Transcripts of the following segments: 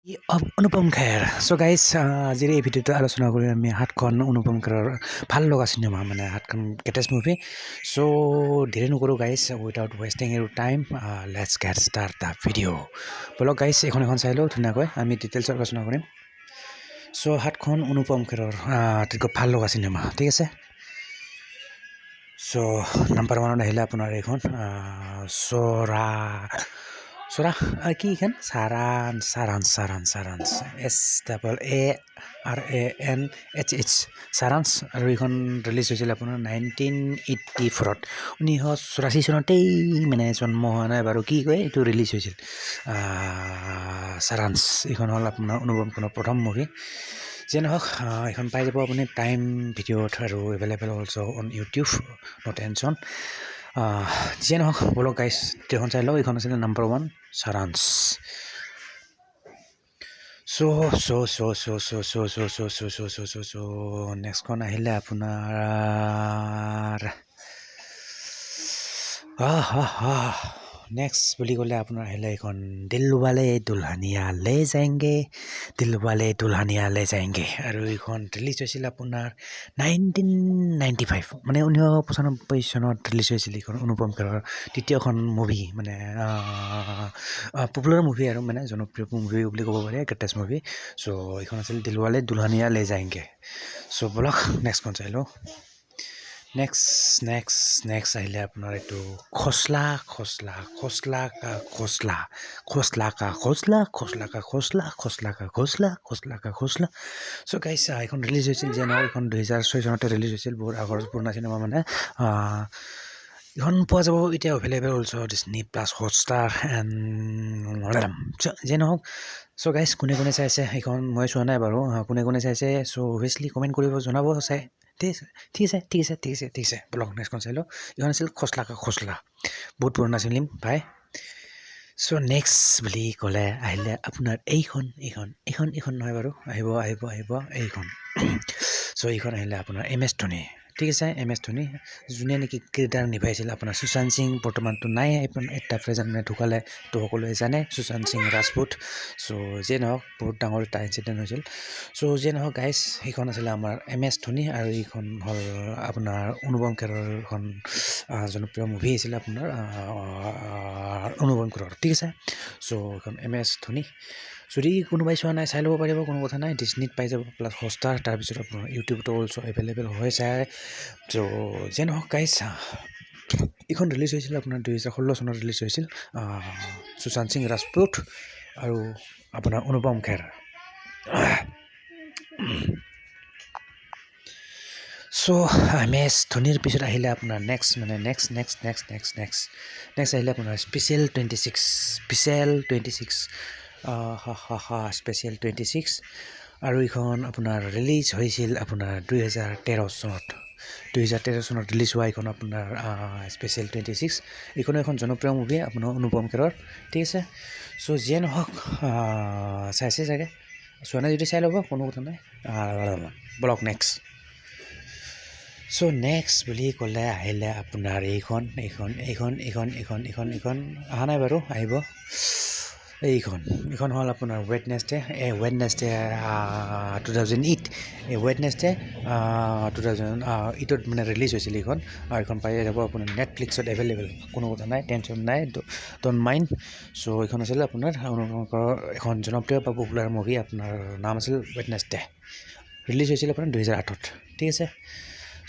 অনুপম খেৰ so guys আজিৰ এই ভিডিঅ'টো আলোচনা কৰি আমি হাতখন অনুপম খেৰৰ ভাল লগা চিনেমা মানে হাতখন গ্ৰেটেষ্ট মুভি সো দেৰি নকৰোঁ guys without wasting Euro time let's gate start the video' বলক গাইজ এখন চাই লওঁ ধুনীয়াকৈ আমি ডিটেইলছত আলোচনা কৰিম সো হাতখন অনুপম খেৰৰ আটাইতকৈ ভাল লগা চিনেমা ঠিক আছে সো নাম্বাৰ 1 আহিলে আপোনাৰ এইখন চৰা কি এইখন সাৰাংশ SAARANHH সাৰাংশ আৰু এইখন ৰিলিজ হৈছিল আপোনাৰ 1984ত 1984 চনতেই মানে জন্ম হোৱা নাই বাৰু কি কয় এইটো ৰিলিজ হৈছিল সাৰাংশ এইখন হ'ল আপোনাৰ অনুপম খেৰৰ প্ৰথম মুভি যে নহওক এখন পাই যাব আপুনি টাইম ভিডিঅ'ত আৰু available also' on YouTube no tension যিয়ে নহওক বলক গাইজ এইখন চাই লওঁ এইখন আছিলে নাম্বাৰ 1 সাৰাংশ নেক্সটখন আহিলে আপোনাৰ নেক্সট বুলি ক'লে আপোনাৰ আহিলে এইখন দিলৱালে দুলহানিয়া লে যায়েংগে আৰু এইখন ৰিলিজ হৈছিল আপোনাৰ 1995 মানে 1995 চনত ৰিলিজ হৈছিল এইখন অনুপম খেৰৰ তৃতীয়খন মুভি মানে পপুলাৰ মুভি আৰু মানে জনপ্ৰিয় মুভি বুলি ক'ব পাৰি গ্ৰেটেষ্ট মুভি চ' এইখন আছিল দিলৱালে দুলহানিয়া লে যায়েংগে চ' বলক নেক্সটখন চাই লওঁ নেক্সট আহিলে আপোনাৰ এইটো খচলা চ' গাইছ এইখন ৰিলিজ হৈছিল যে নহয় এইখন 2006 চনতে ৰিলিজ হৈছিল বহুত আগৰ পুৰণা চিনেমা মানে এইখন পোৱা যাব এতিয়া available also' Disney plus Hotstar and যে নহওক চ' গাইছ কোনে চাইছে এইখন মই চোৱা নাই বাৰু কোনে চাইছে চ' অভিয়াছলি কমেণ্ট কৰিব জনাব চাই ঠিক আছে বলক নেক্সটখন চাই লওঁ এইখন আছিল খচলা বহুত পুৰণা ফিল্ম ভাই চ' নেক্সট বুলি ক'লে আহিলে আপোনাৰ এইখন নহয় বাৰু আহিব এইখন চ' এইখন আহিলে আপোনাৰ MS ধোনী ঠিক আছে MS ধোনী যোনে নেকি কিৰদাৰ নিভাইছিল আপোনাৰ সুশান্ত সিং বৰ্তমানটো নাই এটা প্ৰেজেণ্ট মানে ঢুকালে তো সকলোৱে জানে সুশান্ত সিং ৰাজপুত চ' যে নহওক বহুত ডাঙৰ এটা ইনচিডেণ্ট হৈছিল চ' যে নহওক গাইজ সেইখন আছিলে আমাৰ MS ধোনী আৰু এইখন হ'ল আপোনাৰ অনুপম খেৰৰ এখন জনপ্ৰিয় মুভি আছিলে আপোনাৰ অনুপম খেৰৰ ঠিক আছে চ' এইখন MS ধোনী যদি কোনোবাই চোৱা নাই চাই ল'ব পাৰিব কোনো কথা নাই ডিজনিত পাই যাব প্লাছ হটষ্টাৰ তাৰপিছত আপোনাৰ ইউটিউবতো অলছ' এভেইলেবল হৈ যায় চ' যে নহওক গাইজ এইখন ৰিলিজ হৈছিল আপোনাৰ 2016 চনত ৰিলিজ হৈছিল সুশান্ত সিং ৰাজপুত আৰু আপোনাৰ অনুপম খেৰ চ' MS ধোনীৰ পিছত আহিলে আপোনাৰ নেক্সট আহিলে আপোনাৰ স্পেচিয়েল 26 আৰু এইখন আপোনাৰ ৰিলিজ হৈছিল আপোনাৰ 2013 চনত ৰিলিজ হোৱা এইখন আপোনাৰ স্পেচিয়েল 26 এইখনো এখন জনপ্ৰিয় মুভি আপোনাৰ অনুপম খেৰৰ ঠিক আছে চ' যিয়ে নহওক চাইছে চাগে চোৱা নাই যদি চাই ল'ব কোনো কথা নাই ব্লক নেক্সট চ' নেক্সট বুলি ক'লে আহিলে আপোনাৰ এইখন অহা নাই বাৰু আহিব এইখন হ'ল আপোনাৰ ৱেডনেছডে 2008ত মানে ৰিলিজ হৈছিল এইখন পাই যাব আপোনাৰ নেটফ্লিক্সত এভেইলেবল কোনো কথা নাই টেনশ্যন নাই ডণ্ট মাইণ্ড চ' এইখন আছিল আপোনাৰ এখন জনপ্ৰিয় বা পপুলাৰ মুভি আপোনাৰ নাম আছিল ৱেডনেছডে ৰিলিজ হৈছিল আপোনাৰ 2008ত ঠিক আছে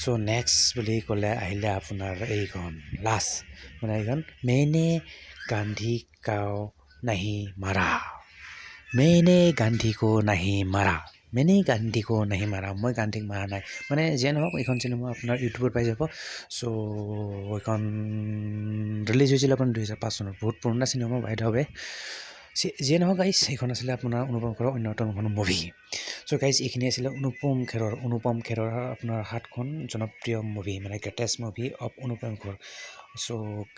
চ' নেক্সট বুলি ক'লে আহিলে আপোনাৰ এইখন লাষ্ট মানে এইখন মেনে গান্ধী কাও নাহি মাৰা মই গান্ধীক মাৰা নাই মানে যে নহওক এইখন চিনেমা আপোনাৰ ইউটিউবত পাই যাব চ' এইখন ৰিলিজ হৈছিল আপোনাৰ 2005 চনত বহুত পুৰণা চিনেমা বাইদ হবে যিয়ে নহওক গাইজ এইখন আছিলে আপোনাৰ অনুপম খেৰৰ অন্যতম এখন মুভি চ' গাইজ এইখিনি আছিলে অনুপম খেৰৰ আপোনাৰ 7খন জনপ্ৰিয় মুভি মানে গ্ৰেটেষ্ট মুভি অফ অনুপম খেৰ চ'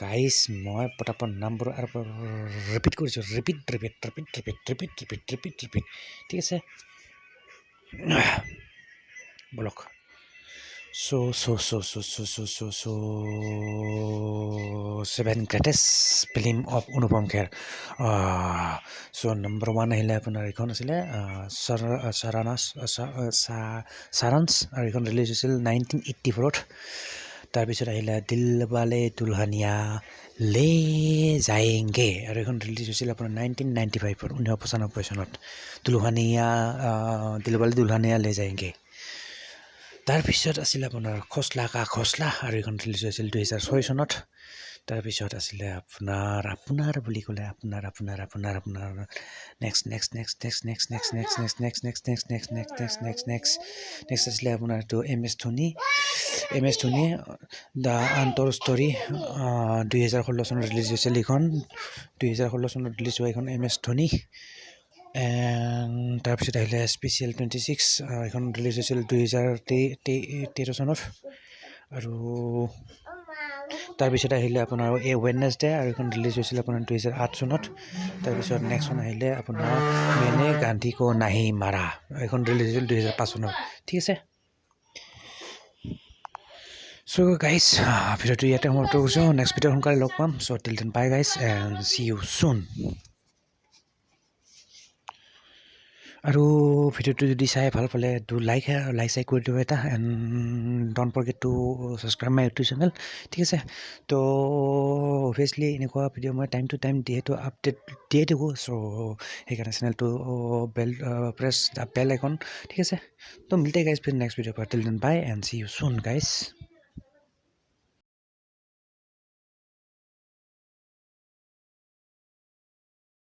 গাইজ মই পটাপট নামবোৰ আৰু ৰিপিট কৰিছোঁ ৰিপিট ঠিক আছে বলক So, 7 greatest film of Anupam Kher. So number 1 আহিলে আপোনাৰ এইখন আছিলে সাৰাংশ আৰু এইখন ৰিলিজ হৈছিল 1984ত। তাৰপিছত আহিলে দিলৱালে দুলহানিয়া লে যায়েংগে আৰু এইখন ৰিলিজ হৈছিল আপোনাৰ 1995ত 1995 চনত। দিলৱালে দুলহানিয়া লে যায়েংগে। তাৰপিছত আছিলে আপোনাৰ খচলা কা খচলা আৰু এইখন ৰিলিজ হৈছিল 2006 চনত। তাৰপিছত আছিলে আপোনাৰ বুলি ক'লে আপোনাৰ নেক্সট আছিলে আপোনাৰ এইটো MS Dhoni the untold story 2016 চনত ৰিলিজ হৈছিল এইখন 2016 চনত ৰিলিজ হোৱা এইখন MS ধোনী। তাৰপিছত আহিলে স্পেচিয়েল 26 এইখন ৰিলিজ হৈছিল 2013 চনত। আৰু তাৰপিছত আহিলে আপোনাৰ ৱেডনেছডে আৰু এইখন ৰিলিজ হৈছিল আপোনাৰ 2008 চনত। তাৰপিছত নেক্সটখন আহিলে আপোনাৰ মেনে গান্ধী কো নাহি মাৰা এইখন ৰিলিজ হৈছিল 2005 চনত। ঠিক আছে। চ' গাইজ ভিডিঅ'টো ইয়াতে সমাপ্ত কৰিছোঁ। নেক্সট ভিডিঅ' সোনকালে লগ পাম। So' till then bye guys and see you soon. আৰু ভিডিঅ'টো যদি চাই ভাল পালে ডু লাইক কৰি দিব এটা and don't forget two subscribe my YouTube channel. ঠিক আছে। তো অভিয়াছলি এনেকুৱা ভিডিঅ' মই টাইম টু টাইম যিহেতু আপডেট দিয়ে থাকোঁ। চ' সেইকাৰণে চেনেলটো প্ৰেছ দ্য বেল আইকন। ঠিক আছে। তো মিলতে গাইজ ফিৰ নেক্সট ভিডিঅ' पर till then bye and see you soon guys.